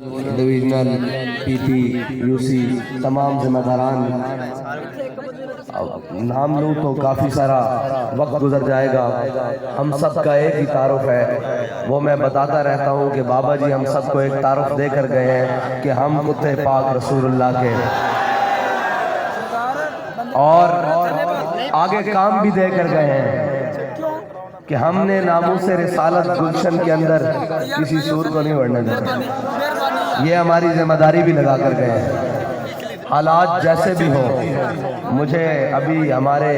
Divisional پی P U سی تمام ذمہ داران، نام لوں تو کافی سارا وقت گزر جائے گا۔ ہم سب کا ایک ہی تعارف ہے، وہ میں بتاتا رہتا ہوں کہ بابا جی ہم سب کو ایک تعارف دے کر گئے ہیں کہ ہم کتے پاک رسول اللہ کے، اور آگے کام بھی دے کر گئے ہیں کہ ہم نے ناموس رسالت گلشن کے اندر کسی سور کو نہیں بڑھنے دینا۔ یہ ہماری ذمہ داری بھی لگا کر گئے ہیں، حالات جیسے بھی ہوں۔ مجھے ابھی ہمارے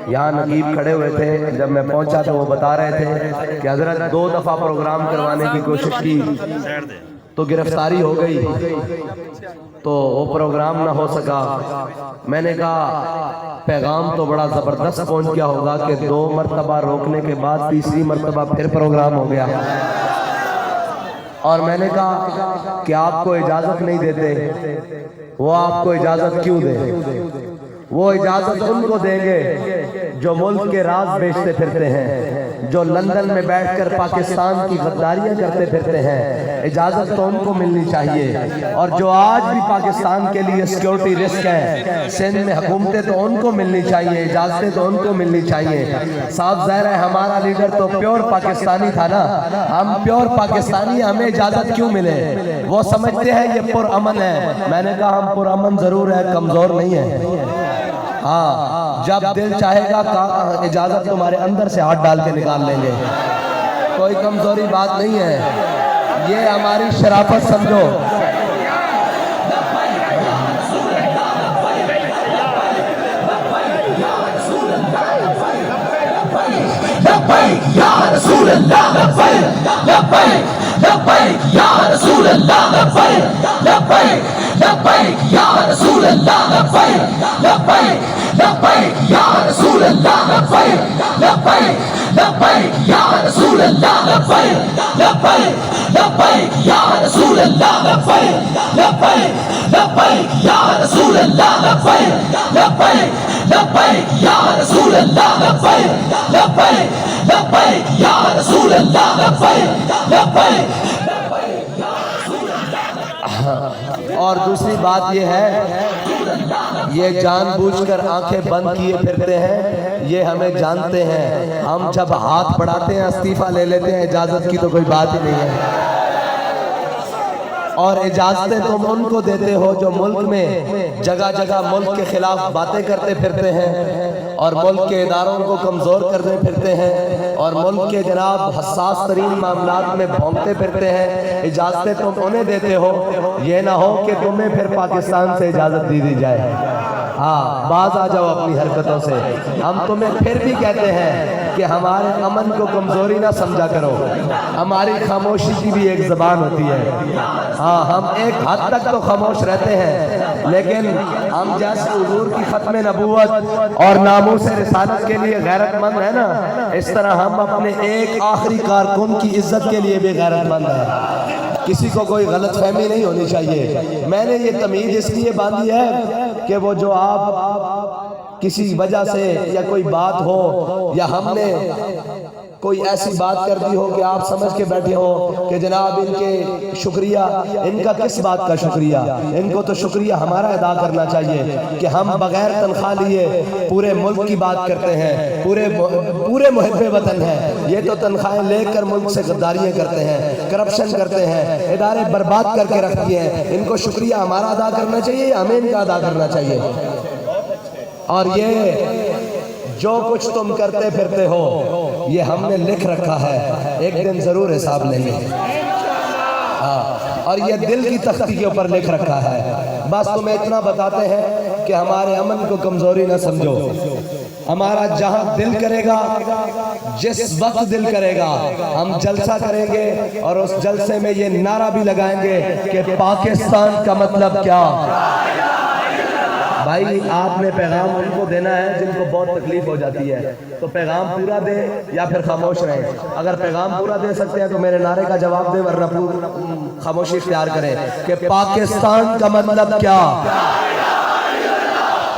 یہاں نقیب کھڑے ہوئے تھے، جب میں پہنچا تو وہ بتا رہے تھے کہ حضرت 2 دفعہ پروگرام کروانے کی کوشش کی تو گرفتاری ہو گئی، تو وہ پروگرام نہ ہو سکا۔ میں نے کہا پیغام تو بڑا زبردست پہنچ گیا ہوگا کہ 2 مرتبہ روکنے کے بعد تیسری مرتبہ پھر پروگرام ہو گیا، اور میں نے کہا کہ آپ کو اجازت نہیں دیتے، وہ آپ کو اجازت کیوں دے؟ وہ اجازت ان کو دیں گے جو ملک کے راز بیچتے پھرتے ہیں، جو لندن میں بیٹھ کر پاکستان کی غداریاں کرتے پھرتے ہیں، اجازت تو ان کو ملنی چاہیے۔ اور جو آج بھی پاکستان کے لیے سیکیورٹی رسک ہے، سندھ میں حکومتیں تو ان کو ملنی چاہیے، اجازتیں تو ان کو ملنی چاہیے۔ صاحب ظاہر ہے ہمارا لیڈر تو پیور پاکستانی تھا نا، ہم پیور پاکستانی، ہمیں اجازت کیوں ملے؟ وہ سمجھتے ہیں یہ پرامن ہے۔ میں نے کہا ہم پرامن ضرور ہے، کمزور نہیں ہے۔ ہاں، جب دل چاہے گا اجازت تمہارے اندر سے ہاتھ ڈال کے نکال لیں گے، کوئی کمزوری بات نہیں ہے، یہ ہماری شرافت سمجھو۔ لبیک یا رسول اللہ، لبیک لبیک لبیک یا رسول اللہ، لبیک لبیک لبیک یا رسول اللہ، لبیک لبیک لبیک یا رسول اللہ، لبیک لبیک لبیک یا رسول اللہ، لبیک لبیک لبیک یا رسول اللہ، لبیک لبیک لبیک یا رسول اللہ، لبیک لبیک لبیک یا رسول اللہ، لبیک لبیک لبیک یا رسول اللہ، لبیک لبیک۔ اور دوسری بات یہ ہے، یہ جان بوجھ کر آنکھیں بند کیے پھرتے ہیں، یہ ہمیں جانتے ہیں، ہم جب ہاتھ بڑھاتے ہیں استعفیٰ لے لیتے ہیں، اجازت کی تو کوئی بات ہی نہیں ہے۔ اور اجازتیں تم ان کو دیتے ہو جو ملک میں جگہ جگہ ملک کے خلاف باتیں کرتے پھرتے ہیں، اور ملک کے اداروں کو کمزور کرتے پھرتے ہیں، اور ملک کے جناب حساس ترین معاملات میں بھونکتے پھرتے ہیں۔ اجازتیں تم انہیں دیتے ہو، یہ نہ ہو کہ تمہیں پھر پاکستان سے اجازت دی جائے۔ ہاں، باز آ جاؤ اپنی حرکتوں سے۔ ہم تمہیں پھر بھی کہتے ہیں کہ ہمارے امن کو کمزوری نہ سمجھا کرو، ہماری خاموشی کی بھی ایک زبان ہوتی ہے۔ ہاں، ہم ایک حد تک تو خاموش رہتے ہیں، لیکن ہم جیسے حضور کی ختم نبوت اور ناموس رسالت کے لیے غیرت مند ہے نا، اس طرح ہم اپنے ایک آخری کارکن کی عزت کے لیے بھی غیرت مند ہیں۔ کسی کو کوئی غلط فہمی نہیں ہونی چاہیے۔ میں نے یہ تمیز اس لیے باندھی ہے کہ وہ جو آپ کسی وجہ سے یا کوئی بات ہو، یا ہم نے کوئی ایسی بات کر دی ہو کہ آپ سمجھ کے بیٹھے ہو کہ جناب ان کے شکریہ، ان کا کس بات کا شکریہ؟ ان کو تو شکریہ ہمارا ادا کرنا چاہیے کہ ہم بغیر تنخواہ لیے پورے ملک کی بات کرتے ہیں، پورے محب وطن ہیں۔ یہ تو تنخواہیں لے کر ملک سے غداریاں کرتے ہیں، کرپشن کرتے ہیں، ادارے برباد کر کے رکھ دیے ہیں۔ ان کو شکریہ ہمارا ادا کرنا چاہیے یا ہمیں ان کا ادا کرنا چاہیے؟ اور یہ جو کچھ تم کرتے پھرتے ہو، یہ ہم نے لکھ رکھا ہے، ایک دن ضرور حساب لیں گے۔ اور یہ دل کی تختی کے اوپر لکھ رکھا ہے۔ بس تمہیں اتنا بتاتے ہیں کہ ہمارے امن کو کمزوری نہ سمجھو۔ ہمارا جہاں دل کرے گا، جس وقت دل کرے گا، ہم جلسہ کریں گے، اور اس جلسے میں یہ نعرہ بھی لگائیں گے کہ پاکستان کا مطلب کیا۔ بھائی آپ نے پیغام ان کو دینا ہے جن کو بہت تکلیف ہو جاتی ہے، تو پیغام پورا دے یا پھر خاموش رہیں۔ اگر پیغام پورا دے سکتے ہیں تو میرے نعرے کا جواب دیں، ورنہ خاموشی اختیار کریں کہ پاکستان کا مطلب کیا،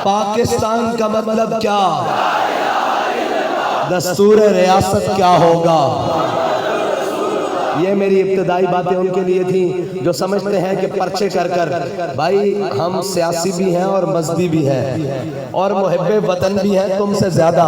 پاکستان کا مطلب کیا، دستور ریاست کیا ہوگا، یہ میری ابتدائی باتیں ان کے لیے تھیں جو سمجھتے ہیں کہ پرچے کر کر بھائی ہم سیاسی بھی ہیں اور مذہبی بھی ہیں اور محب وطن بھی ہیں تم سے زیادہ.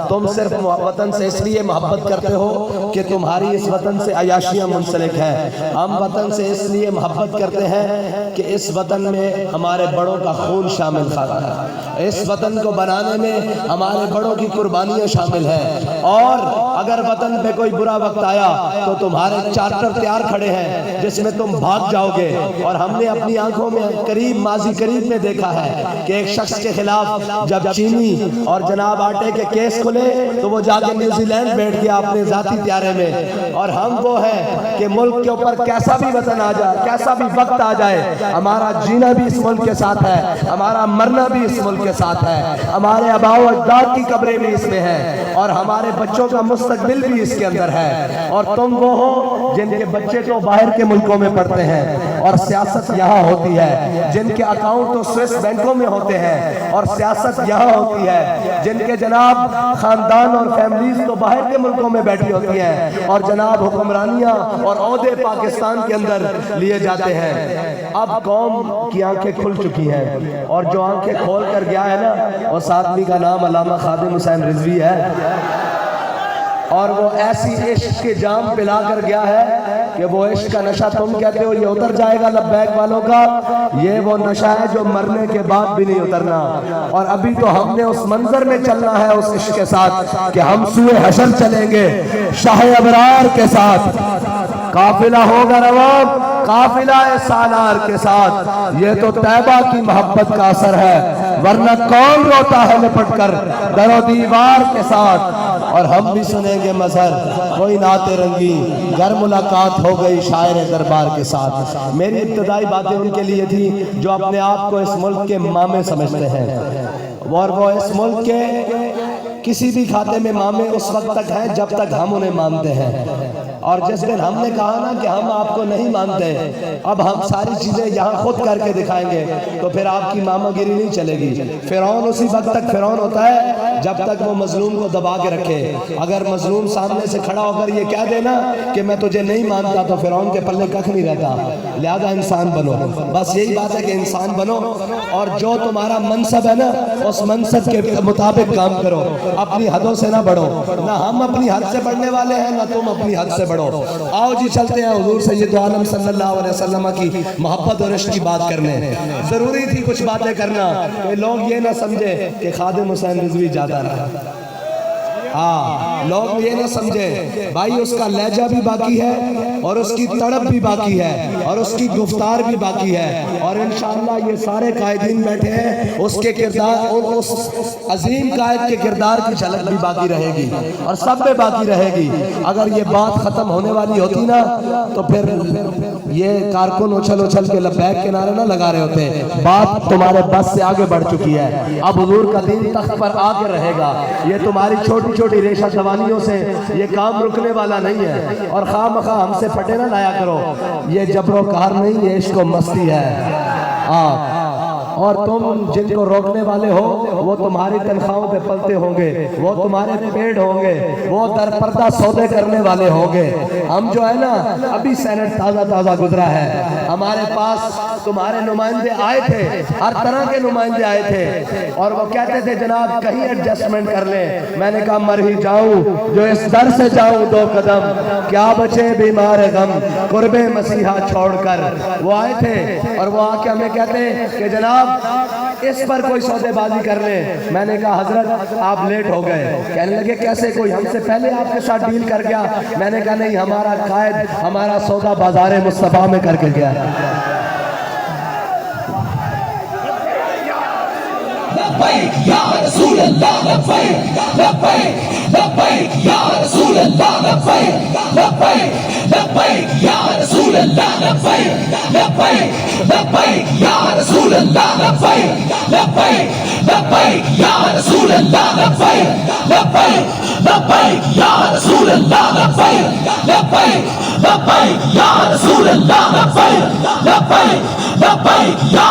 تم صرف وطن سے اس لیے محبت کرتے ہو کہ تمہاری اس وطن سے عیاشیاں منسلک ہیں. ہم وطن سے اس لیے محبت کرتے ہیں کہ اس وطن میں ہمارے بڑوں کا خون شامل ہے. اس وطن کو بنانے میں ہمارے بڑوں کی قربانیاں شامل ہیں. اور اگر وطن پہ کوئی برا وقت آیا تو تمہارے چارٹر تیار کھڑے ہیں جس میں تم بھاگ جاؤ گے. اور ہم نے اپنی آنکھوں میں ماضی قریب میں دیکھا ہے کہ ایک شخص کے خلاف جب چینی اور جناب آٹے کے کیس کھلے تو وہ جا کے نیوزی لینڈ بیٹھ گیا اپنے ذاتی طیارے میں. اور ہم وہ ہیں کہ ملک کے اوپر کیسا بھی وطن آ جائے, کیسا بھی وقت آ جائے, ہمارا جینا بھی اس ملک کے ساتھ ہے, ہمارا مرنا بھی اس ملک کے ساتھ ہے, ہمارے آباء و اجداد کی قبریں بھی اس میں ہیں اور ہمارے بچوں کا مستقبل بھی اس کے اندر ہے. اور تم وہ ہو جن کے بچے تو باہر کے ملکوں میں پڑھتے ہیں اور سیاست یہاں ہوتی ہے, جن کے اکاؤنٹ تو سوئس بینکوں میں ہوتے ہیں اور سیاست یہاں ہوتی ہے, جن کے جناب خاندان اور فیملیز تو باہر کے ملکوں میں بیٹھی ہوتی ہیں اور جناب حکمرانیاں اور عہدے پاکستان کے اندر لیے جاتے ہیں. اب قوم کی آنکھیں کھل چکی ہیں اور جو آنکھیں کھول کر گیا ہے نا اس آدمی کا نام علامہ خادم حسین رضوی ہے. اور وہ ایسی عشق کے جام پلا کر گیا ہے کہ وہ عشق کا نشہ تم کہتے ہو یہ اتر جائے گا لبیک والوں کا, یہ وہ نشہ ہے جو مرنے کے بعد بھی نہیں اترنا. اور ابھی تو ہم نے اس منظر میں چلنا ہے اس عشق کے ساتھ کہ ہم سوئے حشر چلیں گے شاہ ابرار کے ساتھ. قافلہ ہوگا روان قافلہ سالار کے ساتھ, یہ تو طیبہ کی محبت کا اثر ہے, ورنہ کون روتا ہے لپٹ کر در و دیوار کے ساتھ. اور ہم بھی سنیں گے مظہر کوئی نعت رنگی گر ملاقات ہو گئی شاعر دربار کے ساتھ. میری ابتدائی باتیں ان کے لیے تھی جو اپنے آپ کو اس ملک کے مامے سمجھتے ہیں اور وہ اس ملک کے کسی بھی کھاتے میں مامے اس وقت تک ہیں جب تک ہم انہیں مانتے ہیں. اور جس دن ہم نے کہا نا کہ ہم آپ کو نہیں مانتے, اب ہم ساری چیزیں یہاں خود کر کے دکھائیں گے تو پھر آپ کی ماما گیری نہیں چلے گی. فرعون اسی وقت تک فرعون ہوتا ہے جب تک وہ مظلوم کو دبا کے رکھے. اگر مظلوم سامنے سے کھڑا ہو کر یہ کہہ دینا کہ میں تجھے نہیں مانتا تو فرعون کے پلے ککھ نہیں رہتا. لہذا انسان بنو, بس یہی بات ہے کہ انسان بنو اور جو تمہارا منصب ہے نا اس منصب کے مطابق کام کرو, اپنی حدوں سے نہ بڑھو. نہ ہم اپنی حد سے بڑھنے والے ہیں نہ تم اپنی حد سے بڑھو. آؤ جی چلتے ہیں حضور سید عالم صلی اللہ علیہ وسلم کی محبت اور عشق کی بات کرنے. ضروری تھی کچھ باتیں کرنا کہ لوگ یہ نہ سمجھے کہ خادم حسین رضوی جاتا رہا. لوگ یہ نہ سمجھے بھائی اس کا لہجہ بھی باقی ہے اور اس کی تڑپ بھی باقی ہے اور اس کی گفتار بھی باقی ہے. اور انشاءاللہ یہ سارے قائدین بیٹھے ہیں, اس کے کردار اس عظیم قائد کے کردار کی جھلک بھی باقی رہے گی اور سب میں باقی رہے گی. اگر یہ بات ختم ہونے والی ہوتی نا تو پھر یہ کارکن اچھل اچھل کے لبیک کے نعرے نہ لگا رہے ہوتے. بات تمہارے بس سے آگے بڑھ چکی ہے, اب حضور کا دین تخت پر آ کے رہے گا. یہ تمہاری چھوٹی چھوٹی ریشہ دوانیوں سے یہ کام رکنے والا نہیں ہے. اور خواہ مخواہ ہم سے پٹے نہ لایا کرو, یہ جبر و قہر نہیں, یہ عشق و مستی ہے. اور تم جن کو روکنے والے ہو وہ تمہاری تنخواہوں پہ پلتے ہوں گے, وہ تمہارے پیڑ ہوں گے, وہ در پردہ سودے کرنے والے ہوں گے. ہم جو ہے نا ابھی سینٹ تازہ تازہ گزرا ہے, ہمارے پاس تمہارے نمائندے آئے تھے, ہر طرح کے نمائندے آئے تھے اور وہ کہتے تھے جناب کہیں ایڈجسٹمنٹ کر لیں. میں نے کہا مر ہی جاؤں جو اس در سے جاؤں 2 قدم, کیا بچے بیمار غم قرب مسیحا چھوڑ کر. وہ آئے تھے اور وہ آ کے ہمیں کہتے کہ جناب اس پر کوئی سودے بازی کر لیں. میں نے کہا حضرت آپ لیٹ ہو گئے. کہنے لگے کیسے, کوئی ہم سے پہلے آپ کے ساتھ ڈیل کر گیا. میں نے کہا نہیں, ہمارا قائد ہمارا سودا بازار مصطفیٰ میں کر کے گیا. لبیک یا رسول اللہ لبیک لبیک لبیک یا رسول اللہ لبیک لبیک لبیک یا رسول اللہ لبیک لبیک لبیک یا رسول اللہ لبیک لبیک لبیک یا رسول اللہ لبیک لبیک لبیک یا رسول اللہ لبیک لبیک لبیک یا رسول اللہ لبیک لبیک لبیک یا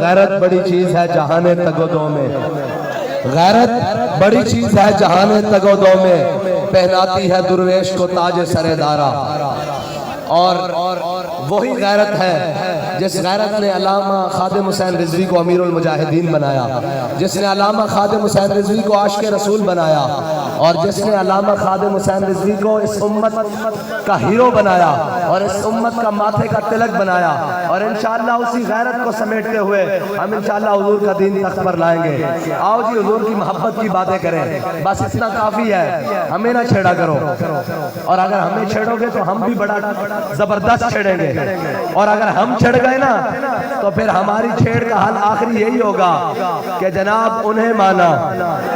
غیرت بڑی چیز ہے جہان تگودو میں، غیرت بڑی چیز ہے جہان تگودو میں، پہناتی ہے درویش کو تاج سر دارا۔ اور وہی غیرت ہے جس غیرت نے علامہ خادم حسین رضوی کو امیر المجاہدین بنایا، جس نے علامہ خادم حسین رضوی کو عاشق رسول بنایا، اور جس نے علامہ خادم حسین رضوی کو اس امت کا ہیرو بنایا اور اس امت کا ماتھے کا تلک بنایا۔ اور انشاءاللہ اسی غیرت کو سمیٹتے ہوئے ہم انشاءاللہ حضور کا دین تخت پر لائیں گے۔ آؤ جی حضور کی محبت کی باتیں کریں، بس اتنا کافی ہے، ہمیں نہ چھیڑا کرو، اور اگر ہمیں چھیڑو گے تو ہم بھی بڑا زبردست چھیڑیں گے، اور اگر ہم چھڑ گئے نا تو پھر ہماری چھیڑ کا حل آخری یہی ہوگا کہ جناب انہیں مانا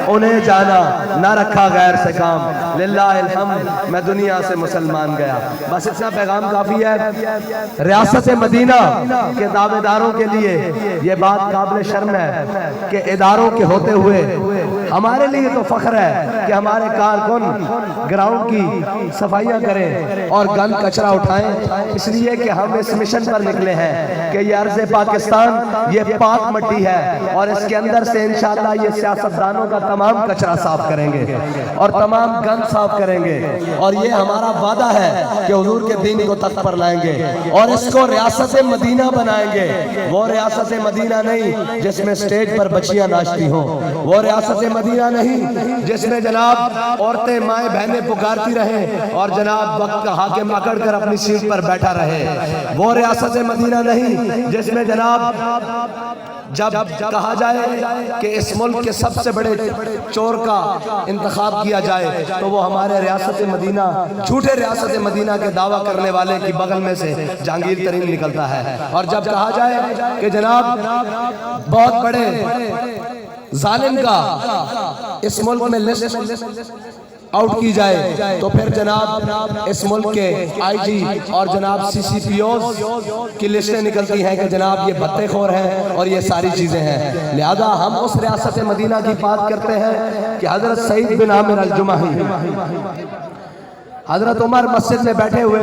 انہیں جانا، نہ رکھا غیر سے کام، للہ الحمد میں دنیا سے مسلمان گیا۔ بس اتنا پیغام کافی ہے۔ ریاست مدینہ کے دعوے داروں کے لیے یہ بات قابل شرم ہے کہ اداروں کے ہوتے ہوئے ہمارے لیے تو فخر ہے کہ ہمارے کارکن گراؤنڈ کی صفائیاں کریں اور گند کچرا اٹھائیں، اس لیے کہ ہم اس مشن پر نکلے ہیں کہ یہ ارض پاکستان یہ پاک مٹی ہے، اور اس کے اندر سے انشاءاللہ یہ سیاستدانوں کا تمام کچرا صاف کریں گے اور تمام گند صاف کریں گے، اور یہ ہمارا وعدہ ہے کہ حضور کے دین کو تخت پر لائیں گے اور اس کو ریاست مدینہ بنائیں گے۔ وہ ریاست مدینہ نہیں جس میں سٹیج پر بچیاں ناچتی ہوں، وہ ریاست مدینہ نہیں جس میں جناب عورتیں مائیں بہنیں پکارتی رہیں اور جناب وقت کا حاکم اکڑ کر اپنی سیٹ پر بیٹھا رہے، وہ ریاست مدینہ نہیں جس میں جناب جب کہا جائے کہ اس ملک کے سب سے بڑے چور کا انتخاب کیا جائے تو وہ ہمارے ریاست مدینہ، جھوٹے ریاست مدینہ کے دعویٰ کرنے والے کی بغل میں سے جہانگیر ترین نکلتا ہے، اور جب کہا جائے کہ جناب بہت بڑے ظالم کا اس ملک میں لسٹ آؤٹ کی جائے تو پھر جناب اس ملک کے آئی جی اور جناب سی سی پی اوز کی لسٹیں نکلتی ہیں کہ جناب یہ بھتے خور ہیں اور یہ ساری چیزیں ہیں۔ لہذا ہم اس ریاست مدینہ کی بات کرتے ہیں کہ حضرت سعید بن عامر الجمحی، حضرت عمر مسجد میں بیٹھے ہوئے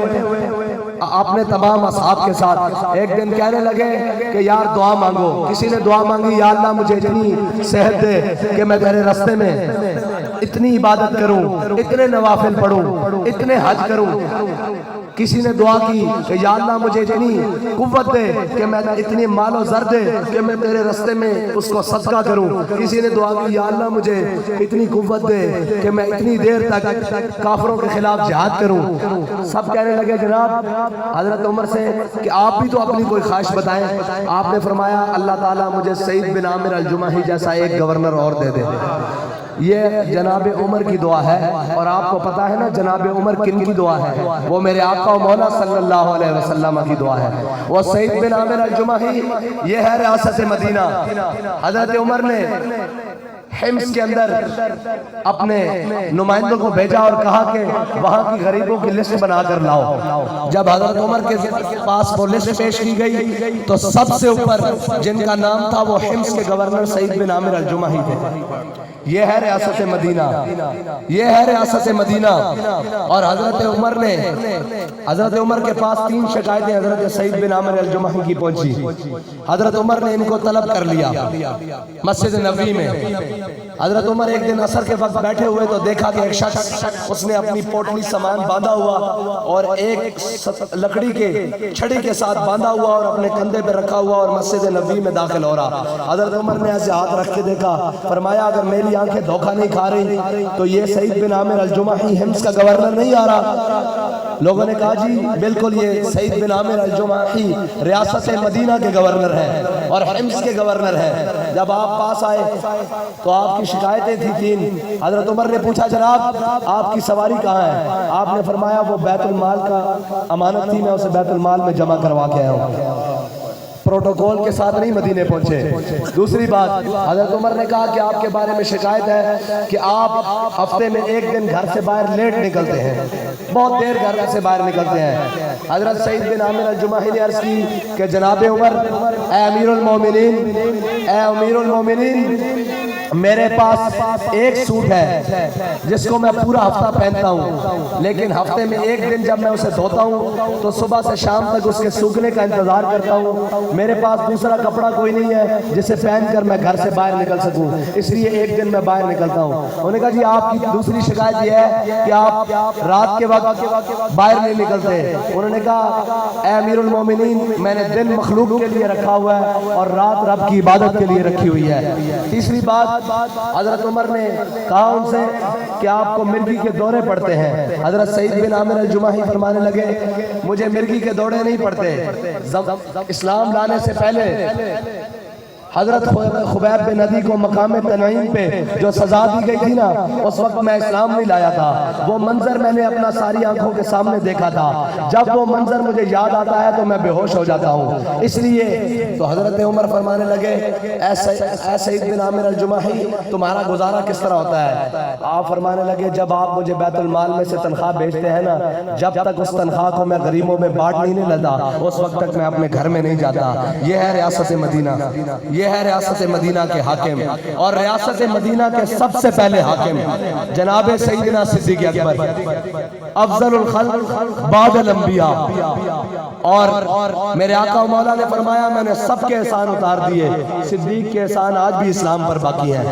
اپنے تمام اصحاب کے ساتھ ایک دن کہنے لگے کہ یار دعا مانگو۔ کسی نے دعا مانگی، یا اللہ مجھے اتنی صحت دے کہ میں تیرے راستے میں اتنی عبادت کروں، اتنے نوافل پڑھوں، اتنے حج کروں۔ کسی نے دعا کی کہ یا اللہ مجھے اتنی قوت دے کہ میں اتنی مال و زر دے کہ میں تیرے راستے میں اس کو صدقہ کروں۔ کسی نے دعا کی یا اللہ مجھے اتنی قوت دے کہ میں اتنی دیر تک کافروں کے خلاف جہاد کروں۔ سب کہنے لگے جناب حضرت عمر سے کہ آپ بھی تو اپنی کوئی خواہش بتائیں۔ آپ نے فرمایا اللہ تعالیٰ مجھے سعید بن عامر الجمحی جیسا ایک گورنر اور دے دے۔ یہ جناب عمر کی دعا ہے، اور آپ کو پتا ہے نا جناب عمر کن کی دعا ہے؟ وہ میرے آقا و مولا صلی اللہ علیہ وسلم کی دعا ہے۔ وہ سعید بن عامر الجمحی یہ ہے ریاست مدینہ۔ حضرت عمر نے حمص کے اندر اپنے نمائندوں کو بھیجا اور کہا کہ وہاں کی غریبوں کی لسٹ بنا کر لاؤ۔ جب حضرت عمر کے پاس وہ لسٹ پیش کی گئی تو سب سے اوپر جن کا نام تھا وہ حمص کے گورنر سعید بن عامر الجمحی تھے۔ یہ ہے ریاست مدینہ، یہ ہے ریاست مدینہ۔ اور حضرت عمر کے پاس 3 شکایتیں حضرت سعید بن عامر الجمحی کی پہنچی۔ حضرت عمر نے ان کو طلب کر لیا مسجد نبوی میں۔ حضرت عمر ایک دن عصر کے وقت بیٹھے ہوئے تو دیکھا کہ ایک شخص اس نے اپنی پوٹلی سامان باندھا ہوا اور ایک لکڑی کے چھڑی کے ساتھ باندھا ہوا اور اپنے کندھے پہ رکھا ہوا اور مسجد نبوی میں داخل ہو رہا۔ حضرت عمر نے ایسے ہاتھ رکھ کے دیکھا، فرمایا اگر میری آنکھیں دھوکہ نہیں کھا رہی تو یہ سعید بن عامر الجمحی حمص کا گورنر نہیں آ رہا۔ لوگوں نے کہا جی بالکل یہ سعید بن عامر الجمحی ریاست مدینہ کے گورنر ہیں اور حمص کے گورنر ہیں۔ جب آپ پاس آئے تو آپ کی شکایتیں تھی 3۔ حضرت عمر نے پوچھا جناب آپ کی سواری کہاں ہے؟ آپ نے فرمایا وہ بیت المال کا امانت تھی، میں اسے بیت المال میں جمع کروا کے آیا ہوں۔ پروٹوکول کے ساتھ نہیں مدینے پہنچے۔ دوسری بات حضرت عمر نے کہا کہ آپ کے بارے میں شکایت ہے کہ آپ ہفتے میں 1 دن گھر سے باہر لیٹ نکلتے ہیں، بہت دیر گھر سے باہر نکلتے ہیں۔ حضرت سعید بن عامر الجمحی نے عرض کی کہ جناب عمر، اے امیر المومنین، اے امیر المومنین، میرے پاس ایک سوٹ ہے جس کو میں پورا ہفتہ پہنتا ہوں، لیکن ہفتے میں ایک دن جب میں اسے دھوتا ہوں تو صبح سے شام تک اس کے سوکھنے کا انتظار کرتا ہوں۔ میرے پاس دوسرا کپڑا کوئی نہیں ہے جسے پہن کر میں گھر سے باہر نکل سکوں، اس لیے ایک دن میں باہر نکلتا ہوں۔ انہوں نے کہا جی آپ کی دوسری شکایت یہ ہے کہ آپ رات کے وقت باہر نہیں نکلتے۔ انہوں نے کہا اے امیر المومنین، میں نے دن مخلوق کے لیے رکھا ہوا ہے اور رات رب کی عبادت کے لیے رکھی ہوئی ہے۔ تیسری بات، حضرت عمر نے کہا ان سے کہ آپ کو مرگی کے دورے پڑتے ہیں۔ حضرت سعید بن عامر الجمحی فرمانے لگے مجھے مرگی کے دورے نہیں پڑتے۔ اسلام لانے سے پہلے حضرت خبیب بن عدی کو مقام تنعیم پہ جو سزا دی گئی تھی نا، اس وقت میں اسلام نہیں لایا تھا۔ وہ منظر میں نے اپنا ساری آنکھوں کے سامنے دیکھا تھا۔ جب وہ منظر مجھے یاد آتا ہے تو میں بے ہوش ہو جاتا ہوں۔ اس لیے تو حضرت عمر فرمانے لگے اے سعید بن عامر الجمحی، تمہارا گزارا کس طرح ہوتا ہے؟ آپ فرمانے لگے جب آپ مجھے بیت المال میں سے تنخواہ بھیجتے ہیں نا، جب تک اس تنخواہ کو میں غریبوں میں بانٹ نہیں لیتا اس وقت تک میں اپنے گھر میں نہیں جاتا۔ یہ ہے ریاست مدینہ، یہ ہے ریاست مدینہ کے حاکم، اور ریاست مدینہ کے سب سے پہلے حاکم جناب سیدنا صدیق اکبر، افضل الخلق بعد الانبیاء۔ اور میرے آقا و مولا نے فرمایا میں نے سب کے احسان اتار دیے، صدیق کے احسان آج بھی اسلام پر باقی ہے۔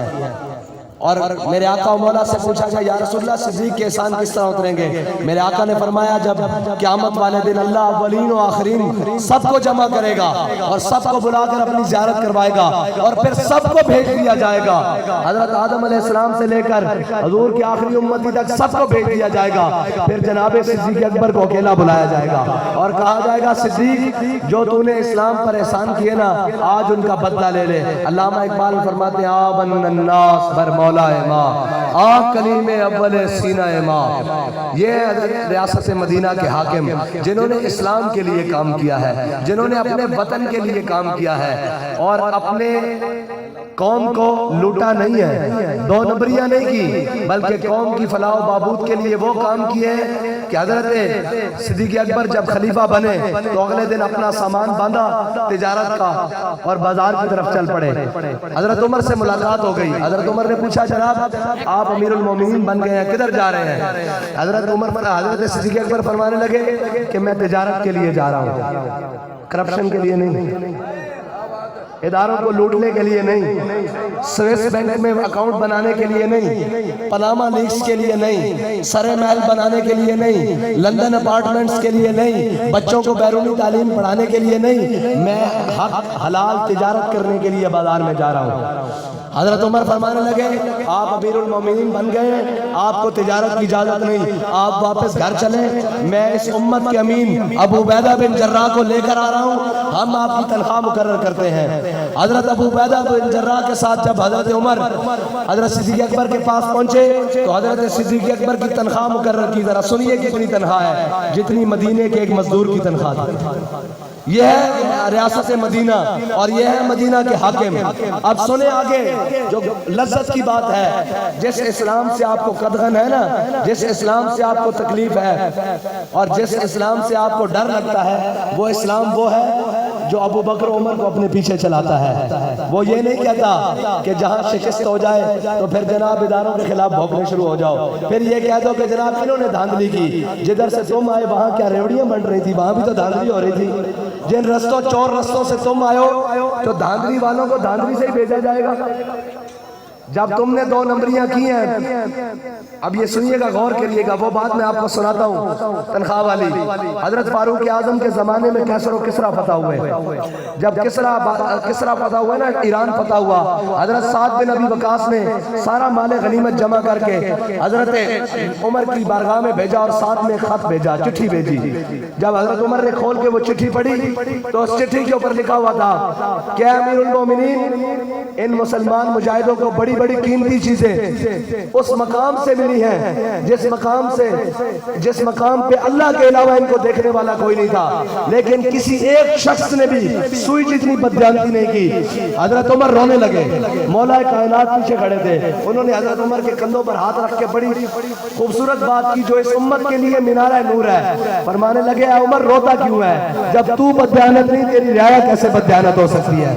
اور میرے آقا و مولا سے پوچھا گیا یا رسول اللہ صدیق کے احسان کس طرح اتریں گے؟ میرے آقا نے فرمایا جب قیامت والے دن اللہ اولین و آخرین سب کو جمع کرے گا اور سب کو بلا کر اپنی زیارت کروائے گا اور پھر سب کو بھیج دیا جائے گا۔ حضرت آدم علیہ السلام سے لے کر حضور کی آخری امتی تک سب کو بھیج دیا جائے گا۔ پھر جناب صدیق اکبر کو اکیلا بلایا جائے گا اور کہا جائے گا صدیق جو تو نے اسلام پر احسان کیے نا، آج ان کا بدلہ لے لے۔ علامہ اقبال فرماتے ہیں آبن الناس بر مولا آ کلیم اول سینہ ماں۔ یہ ریاست مدینہ کے حاکم جنہوں نے اسلام کے لیے کام کیا ہے، جنہوں نے اپنے وطن کے لیے کام کیا ہے اور اپنے قوم کو لوٹا نہیں ہے، دو نمبریاں نہیں کی، بلکہ قوم کی فلاح و بہبود کے لیے وہ کام کیے کہ حضرت صدیق اکبر جب خلیفہ بنے تو اگلے دن اپنا سامان باندھا تجارت کا اور بازار کی طرف چل پڑے۔ حضرت عمر سے ملاقات ہو گئی۔ حضرت عمر نے پوچھا جناب آپ امیر المومنین بن گئے ہیں، کدھر جا رہے ہیں؟ حضرت صدیق اکبر فرمانے لگے کہ میں تجارت کے لیے جا رہا ہوں، کرپشن کے لیے نہیں، اداروں کو لوٹنے کے لیے نہیں، سویس بینک میں اکاؤنٹ بنانے کے لیے نہیں، پاناما لیکس کے لیے نہیں، سرے محل بنانے کے لیے نہیں، لندن اپارٹمنٹس کے لیے نہیں، بچوں کو بیرونی تعلیم پڑھانے کے لیے نہیں، میں حق حلال تجارت کرنے کے لیے بازار میں جا رہا ہوں۔ حضرت عمر فرمانے لگے آپ امیر المومنین بن گئے، آپ کو تجارت کی اجازت نہیں، آپ واپس گھر چلیں، میں اس امت کے امین ابو عبیدہ بن جراح کو لے کر آ رہا ہوں، ہم آپ کی تنخواہ مقرر کرتے ہیں۔ حضرت ابو عبیدہ بن جراح کے ساتھ جب حضرت عمر حضرت صدیق اکبر کے پاس پہنچے تو حضرت صدیق اکبر کی تنخواہ مقرر کی، ذرا سنیے کتنی تنخواہ ہے، جتنی مدینے کے ایک مزدور کی تنخواہ تھی۔ یہ ہے ریاست مدینہ اور یہ ہے مدینہ کے حاکم۔ اب سنیں آگے جو لذت کی بات ہے، جس اسلام سے آپ کو قدغن ہے نا، جس اسلام سے آپ کو تکلیف ہے اور جس اسلام سے آپ کو ڈر لگتا ہے، وہ اسلام وہ ہے جو ابو بکر عمر کو اپنے پیچھے چلاتا ہے۔ وہ یہ نہیں کہتا کہ جہاں شکست ہو جائے تو پھر جناب اداروں کے خلاف بھوکنے شروع ہو جاؤ، پھر یہ کہہ دو کہ جناب انہوں نے دھاندلی کی، جدھر سے تم آئے وہاں کیا ریوڑیاں بن رہی تھی، وہاں بھی تو دھاندلی ہو رہی تھی، جن رستوں چور رستوں سے تم آئے ہو تو دھاندلی والوں کو دھاندلی سے ہی بھیجا جائے گا۔ جب تم نے دو نمبریاں کی ہیں، اب یہ سنیے گا، غور کریے گا، وہ بات میں آپ کو سناتا ہوں تنخواہ والی۔ حضرت فاروق اعظم کے زمانے میں کیسر و کسرا فتح ہوئے، جب کسرا فتح ہوا نا، ایران فتح ہوا، حضرت سعد بن ابی وقاص نے سارا مال غنیمت جمع کر کے حضرت عمر کی بارگاہ میں بھیجا اور ساتھ میں خط بھیجا، چٹھی بھیجی۔ جب حضرت عمر نے کھول کے وہ چٹھی پڑھی تو اس چٹھی کے اوپر لکھا ہوا تھا کہ امیر المومنین ان مسلمان مجاہدوں کو بڑی بڑی قیمتی چیزیں اس مقام سے ملی ہیں جس مقام پہ اللہ کے علاوہ ان کو دیکھنے والا کوئی نہیں تھا، لیکن کسی ایک شخص نے بھی سوئی جتنی بدجانتی نہیں کی۔ حضرت عمر رونے لگے، مولا کائنات پیچھے کھڑے تھے، انہوں نے حضرت عمر کے کندھوں پر ہاتھ رکھ کے بڑی خوبصورت بات کی جو اس امت کے لیے مینارہ نور ہے۔ فرمانے لگے اے عمر روتا کیوں ہے؟ جب تو بددیانت نہیں، تیری رعایا کیسے بددیانت ہو سکتی ہے؟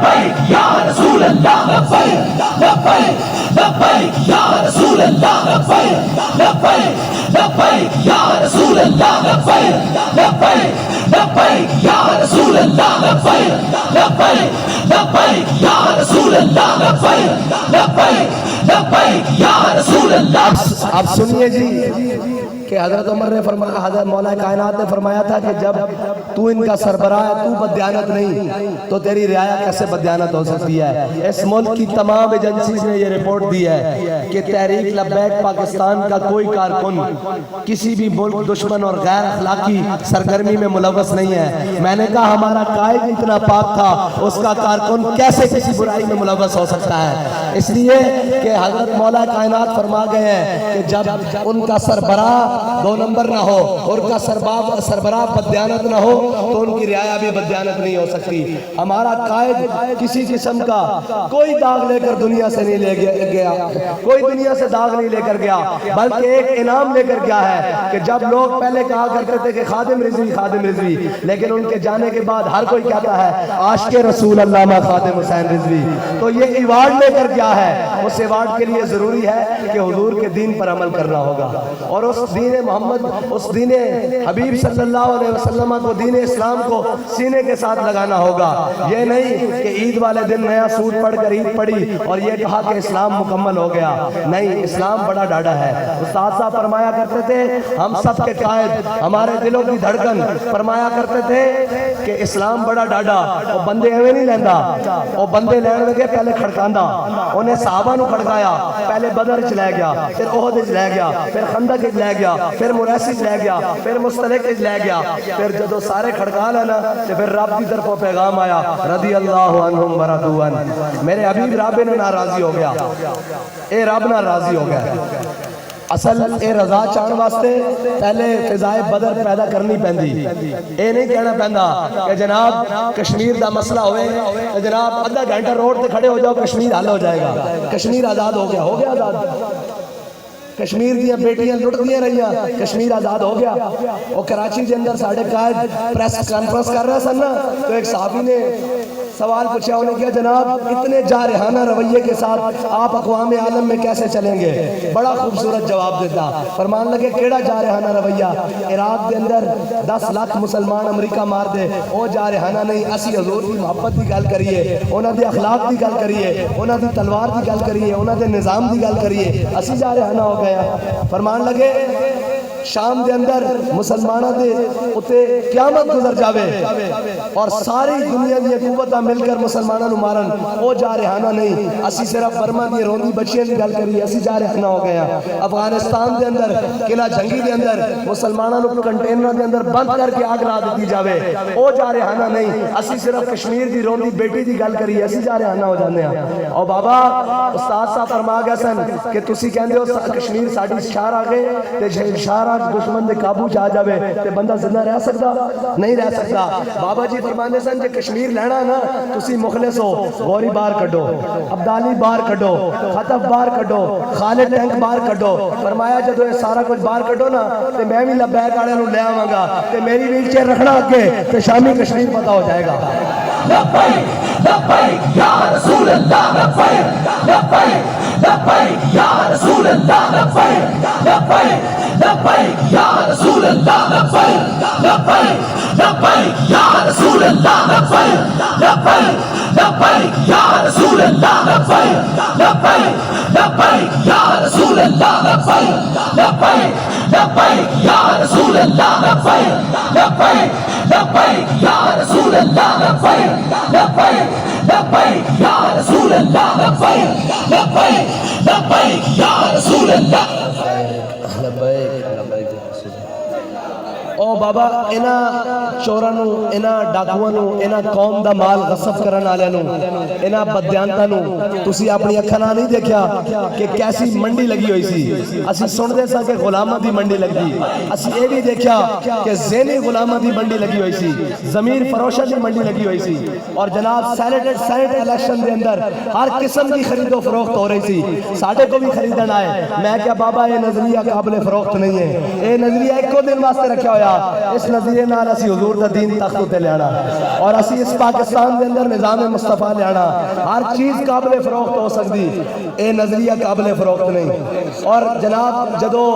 لبیک یا رسول اللہ لبیک لبیک لبیک یا رسول اللہ لبیک لبیک لبیک یا رسول اللہ لبیک لبیک لبیک یا رسول اللہ لبیک لبیک لبیک یا رسول اللہ لبیک لبیک لبیک یا رسول اللہ. اب سنیے جی کہ حضرت عمر نے فرمایا، حضرت مولا کائنات نے فرمایا تھا کہ جب تو ان کا سربراہ ہے، تو بددیانت نہیں تو تیری رعایا کیسے بددیانت ہو سکتی ہے؟ اس ملک کی تمام ایجنسیز نے یہ رپورٹ دی ہے کہ تحریک لبیک پاکستان کا کوئی کارکن کسی بھی ملک دشمن اور غیر اخلاقی سرگرمی میں ملوث نہیں ہے. میں نے کہا ہمارا قائد اتنا پاک تھا، اس کا کارکن کیسے کسی برائی میں ملوث ہو سکتا ہے؟ اس لیے کہ حضرت مولا کائنات فرما گئے ہیں کہ جب ان کا سربراہ دو نمبر نہ ہو اور کا سربراہ بددیانت نہ ہو تو ان کی رعایا بھی بددیانت نہیں ہو سکتی. ہمارا قائد کسی قسم کا کوئی داغ لے کر دنیا سے نہیں لے گیا، کوئی دنیا سے داغ نہیں لے کر گیا، بلکہ ایک انعام لے کر گیا ہے کہ جب لوگ پہلے کہا کرتے تھے کہ خادم رضوی خادم رضوی، لیکن ان کے جانے کے بعد ہر کوئی کہتا ہے عاشق رسول علامہ خادم حسین رضوی. تو یہ ایوارڈ لے کر گیا ہے. اس ایوارڈ کے لیے ضروری ہے کہ حضور کے دین پر عمل کرنا ہوگا اور اس دین محمد، اس دین حبیب صلی اللہ علیہ وسلم کو، دین اسلام کو سینے کے ساتھ لگانا ہوگا. یہ نہیں کہ عید والے دن نیا سوٹ پڑھ کر عید پڑھی اور یہ کہا کہ اسلام مکمل ہو گیا. نہیں، اسلام بڑا ڈاڈا ہے. استاد صاحب فرمایا کرتے تھے، ہم سب کے قائد، ہمارے دلوں کی دھڑکن فرمایا کرتے تھے کہ اسلام بڑا ڈاڈا. وہ بندے ایویں نہیں لیندہ، وہ بندے لین لگے پہلے کھڑکاندہ. انہیں صحابہ نو کھڑکایا، پہلے بدر چ لے گیا، پھر احد چ لے گیا، پھر خندق چ لے گیا، پھر مریسی لے گیا، پھر مستلق لے گیا. پھر جدو سارے کھڑکا لینا تو پھر رب کی طرف پیغام آیا رضی اللہ عنہم ورضوا عنہ. میرے حبیب رب نے ناراضی ہو گیا، اے رب ناراضی ہو گیا. اصل اے رضا چاہن واسطے پہلے فضائے بدر پیدا کرنی پیندی. اے نہیں کہنا پیندا کہ جناب کشمیر دا مسئلہ ہوئے کہ جناب آدھا گھنٹہ روڈ تے کھڑے ہو جاؤ کشمیر حل ہو جائے گا. کشمیر آزاد ہو گیا، ہو گیا آزاد. کشمیر دیا بیٹیاں لٹ دیا رہیا، کشمیر آزاد ہو گیا. اور کراچی کے اندر ساڑھے قائد پریس کانفرنس کر رہا سن نا، تو ایک صحابی نے سوال پوچھا، انہیں کیا جناب اتنے جارحانہ رویے کے ساتھ آپ اقوام عالم میں کیسے چلیں گے؟ بڑا خوبصورت جواب دیتا. فرمان لگے کیڑا جارحانہ رویہ؟ عراق کے اندر 10 لاکھ مسلمان امریکہ مار دے، وہ جارحانہ نہیں. اسی حضور کی محبت کی گل کریے، انہاں دے اخلاق کی گل کریے، انہاں دی تلوار کی گل کریے، انہاں دے نظام کی گل کریے، اسی جارحانہ ہو گیا. فرمان لگے شام دے اندر مسلمانہ دے اتے قیامت گزر جاوے اور ساری دنیا دی قوتاں مل کر مسلمانہ نو مارن، او جارحانہ نہیں. اسی صرف برما دی روندی بچیاں دی گل کری، اسی جارحانہ ہو گیا. افغانستان دے اندر قلعہ جنگی دے اندر مسلمانہ نو کنٹینر دے اندر بند کر کے آگ لا دیتی جاوے، او جارحانہ نہیں. اسی صرف کشمیر دی روندی بیٹی دی گل کری، اسی جارحانہ ہو جانے ہیں. اور بابا استاد صاحب فرما گیا سن کہ تسی کہندے ہو کشمیر ساڈی شہر آ گئے تے شہر دشمن دے قابو چاہ جاوے تے بندہ زندہ رہ سکتا نہیں رہ سکتا. بابا جی فرمانے سن جے کشمیر لینا نا تسی مخلص ہو، غوری بار کڈو، عبدالی بار کڈو، خطف بار کڈو، خالد ٹینک بار کڈو. فرمایا جدو یہ سارا کچھ بار کڈو نا تے میں بھی لبیک والے نو لے آواں گا تے میری ویل چیئر رکھنا اگے تے شامی کشمیر پتہ ہو جائے گا. لبیک لبیک یا رسول اللہ لبیک لبیک لبیک یا رسول اللہ لبیک لبیک لبیک یا رسول اللہ لبیک لبیک لبیک یا رسول اللہ لبیک لبیک لبیک یا رسول اللہ لبیک لبیک لبیک یا رسول اللہ لبیک لبیک لبیک یا رسول اللہ لبیک لبیک لبیک یا رسول اللہ لبیک لبیک لبیک یا رسول اللہ لبیک لبیک لبیک یا رسول اللہ. او بابا اینا چورانو، اینا ڈاکوانو، اینا قوم دا مال غصب کرن آلینو، اینا بدیانتانو تسی اپنی اکھنا نہیں دیکھیا کہ کیسی منڈی لگی ہوئی سی. اسی سن دے سا کہ غلامہ دی منڈی لگی، اسی اے بھی دیکھیا کہ ذہنی غلامہ دی منڈی لگی ہوئی سی، ضمیر فروشہ دی منڈی لگی ہوئی سی. اور جناب سینٹ الیکشن دے اندر ہر قسم کی خرید و فروخت ہو رہی سی. ساڑھے کو بھی خریدن آئے. میں کیا بابا یہ نظریہ قابل فروخت نہیں ہے، یہ نظریہ ایک کو دن واسطے رکھا ہویا اس نظریے نال اسی حضور دا دین تخت تے لیانا اور اسی اس پاکستان دے اندر نظام مصطفیٰ لیانا. ہر چیز قابل فروخت ہو سکتی، اے نظریہ قابل فروخت نہیں. اور جناب جدو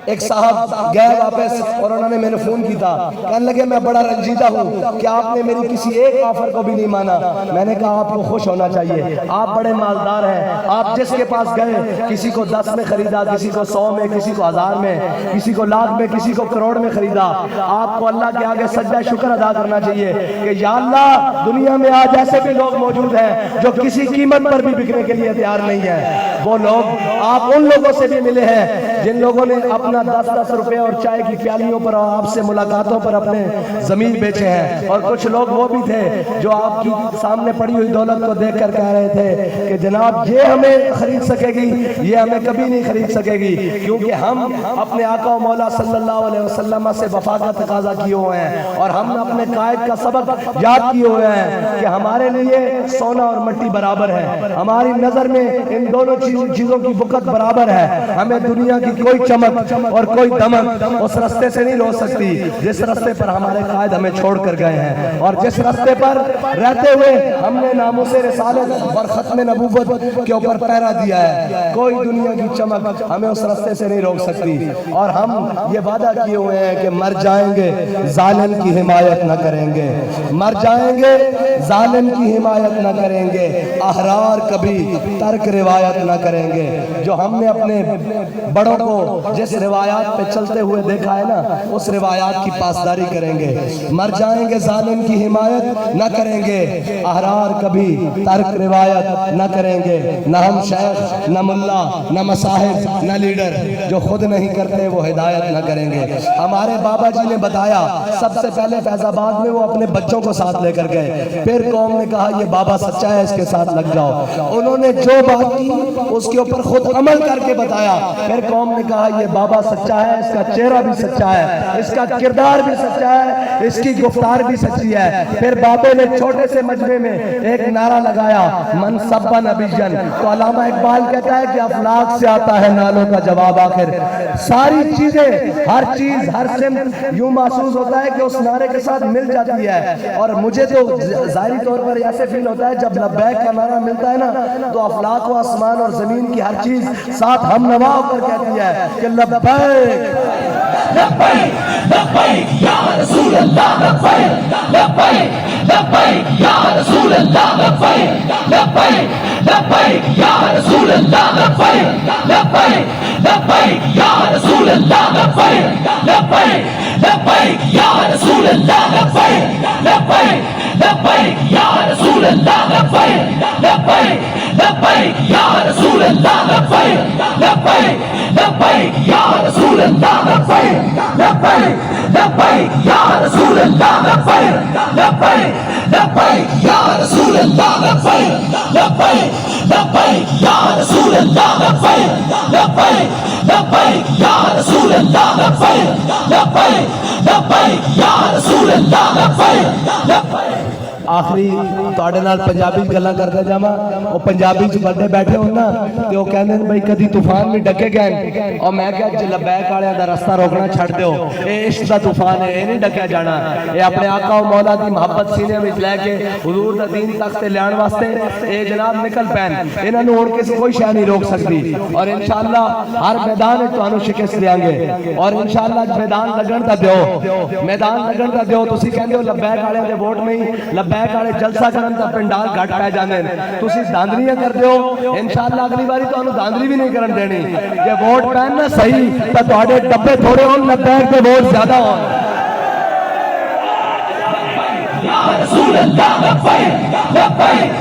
ایک صاحب گئے واپس اور انہوں نے میں نے فون کی تھا، کہنے لگے میں بڑا رنجیدہ ہوں کہ آپ نے میری کسی ایک آفر کو بھی نہیں مانا. میں نے کہا آپ کو خوش ہونا چاہیے، آپ بڑے مالدار ہیں. آپ جس کے پاس گئے کسی کو 10 میں خریدا، کسی کو 100 میں، کسی کو 1000 میں، کسی کو لاکھ میں، کسی کو کروڑ میں خریدا. آپ کو اللہ کے آگے سجدہ شکر ادا کرنا چاہیے کہ یا اللہ دنیا میں آج ایسے بھی لوگ موجود ہیں جو کسی قیمت پر بھی بکنے کے لیے تیار نہیں ہیں. وہ لوگ آپ ان لوگوں سے بھی ملے ہیں جن لوگوں نے اپنا 10 روپے اور چائے کی پیالیوں پر اور آپ سے ملاقاتوں پر اپنے زمین بیچے ہیں. اور کچھ لوگ وہ بھی تھے جو آپ کی سامنے پڑی ہوئی دولت کو دیکھ کر کہہ رہے تھے کہ جناب یہ ہمیں خرید سکے گی، یہ ہمیں کبھی نہیں خرید سکے گی، کیونکہ ہم اپنے آقا و مولا صلی اللہ علیہ وسلم سے وفا کا تقاضا کیے ہوئے ہیں اور ہم نے اپنے قائد کا سبق یاد کیے ہوئے ہیں کہ ہمارے لیے سونا اور مٹی برابر ہے. ہماری نظر میں ان دونوں چیزوں کی وقت برابر ہے. ہمیں دنیا کی کوئی چمک اور کوئی دمک اس رستے سے نہیں روک سکتی جس رستے پر ہمارے قائد ہمیں چھوڑ کر گئے ہیں اور جس رستے پر رہتے ہوئے ہم نے ناموس رسالت اور ختم نبوت کے اوپر پہرا دیا ہے. کوئی دنیا کی چمک ہمیں اس رستے سے نہیں روک سکتی. اور ہم یہ وعدہ کیے ہوئے ہیں کہ مر جائیں گے ظالم کی حمایت نہ کریں گے، مر جائیں گے ظالم کی حمایت نہ کریں گے، احرار کبھی ترک روایت نہ کریں گے. جو ہم نے اپنے بڑوں کو جس روایات پہ چلتے ہوئے دیکھا ہے نا اس روایات کی پاسداری کریں گے. مر جائیں گے ظالم کی حمایت نہ کریں گے، احرار کبھی ترک روایت نہ کریں گے. نہ ہم شیخ، نہ ملا، نہ مصاحب، نہ لیڈر، جو خود نہیں کرتے وہ ہدایت نہ کریں گے. ہمارے بابا جی نے بتایا سب سے پہلے فیض آباد میں وہ اپنے بچوں کو ساتھ لے کر گئے، پھر قوم نے کہا یہ بابا سچا ہے اس کے ساتھ لگ جاؤ. انہوں نے جو بات کی اس کے اوپر خود عمل کر کے بتایا، پھر قوم نے کہا یہ بابا سچا ہے، اس کا چہرہ بھی سچا ہے، اس کا کردار بھی سچا ہے، اس کی گفتار بھی سچی ہے. پھر بابے نے چھوٹے سے مجمع میں ایک نعرہ لگایا من سبا نبیًا. تو علامہ اقبال کہتا ہے کہ افلاک سے آتا ہے نالوں کا جواب. آخر ساری چیزیں، ہر چیز، ہر سمت یوں محسوس ہوتا ہے کہ اس نعرے کے ساتھ مل جاتی ہے. اور مجھے تو ظاہری طور پر ایسے فیل ہوتا ہے جب لبیک کا نعرہ ملتا ہے نا تو افلاک و آسمان اور زمین کی ہر چیز ساتھ ہم نوا ہو کر کہتی ہے کہ لبیک لبیک لبیک یا رسول اللہ، لبیک لبیک لبیک یا رسول اللہ، لبیک لبیک لبیک یا رسول اللہ، لبیک لبیک لبیک یا رسول اللہ، لبیک لبیک لبیک یا رسول اللہ، لبیک لبیک لبیک یا رسول اللہ، لبیک لبیک لبیک یا رسول اللہ، لبیک لبیک لبیک یا رسول اللہ، لبیک لبیک لبیک یا رسول اللہ، لبیک لبیک لبیک یا رسول اللہ، لبیک لبیک لبیک یا رسول اللہ، لبیک لبیک لبیک یا رسول اللہ، لبیک لبیک لبیک یا رسول اللہ، لبیک لبیک. آخری تواڈے نال پنجابی گلاں کردا جاواں. او پنجابی چ بندے بیٹھے ہون نا تے او کہندے نے بھائی کدی طوفان بھی ڈکے گئے اور میں کہا جے لبیک والےاں دا رستہ روکنا چھڈ دیو. اے عشق دا طوفان ہے، اے نہیں ڈکیا جانا. اے اپنے آقا و مولا دی محبت سینے وچ لے کے حضور دا دین تک تے لیان واسطے اے جناب نکل پین. انہاں نوں ہن کسی کوئی شے نہیں روک سکتی اور انشاءاللہ ہر میدان وچ تانوں شکست دیاں گے. اور انشاءاللہ میدان لگن دا دیو، میدان لگن دا دیو. تسی کہندے ہو لبیک والےاں دے ووٹ نہیں، لبیک والے جلسہ کرن دا پنڈال گھٹ پے جاندے نے، تسی داندلیاں کردے ہو. انشاءاللہ اگلی باری تانوں داندلی بھی نہیں کرن دینی. جے ووٹ پین نا صحیح تے تواڈے ڈبے تھوڑے ہون، لبیک دے ووٹ زیادہ ہون. یا رسول اللہ، لبیک لبیک